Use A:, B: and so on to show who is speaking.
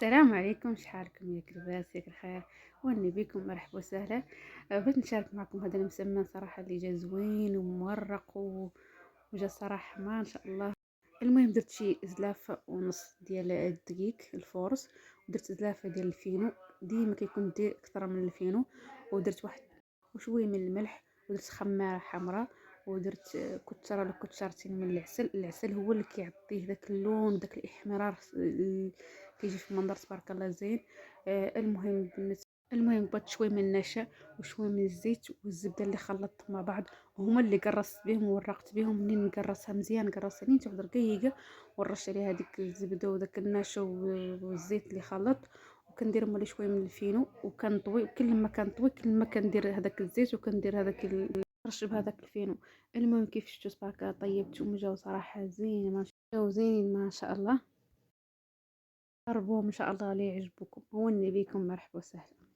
A: السلام عليكم، شحالكم ياك لاباس ياك الخير؟ واني بكم مرحبا وسهلا. بغيت نشارك معكم هذا المسمى صراحه اللي جا زوين ومورق وجا صراحه ما شاء الله. المهم درت شي زلافه ونص ديال الدقيق الفورس، ودرت زلافه ديال الفينو. ديما كيكون الدقيق اكثر من الفينو. ودرت واحد وشويه من الملح، ودرت خماره حمراء، ودرت كتره ولا كترتين من العسل هو اللي كيعطيه داك اللون داك الاحمرار كيجي في المنظر تبارك الله زين. المهم بغيت شويه من النشا وشويه من الزيت والزبده اللي خلطت مع بعض، وهما اللي قرصت بهم وورقت بهم. منين نقرصها مزيان قرصها لين تعود رقيقه، ونرش عليها ديك الزبده وداك النشا والزيت اللي خلط. وكندير مولي شويه من الفينو وكنطوي، وكل ما كنطوي كل ما كندير هذاك الزيت وكندير هذاك نرشب هذاك الفينو. المهم كيف شفتوا تبارك الله طيبتهم وجاو صراحه زين، ما جاو زينين ما شاء الله. جربوهم ان شاء الله لا يعجبكم. هو بكم مرحبا وسهلا.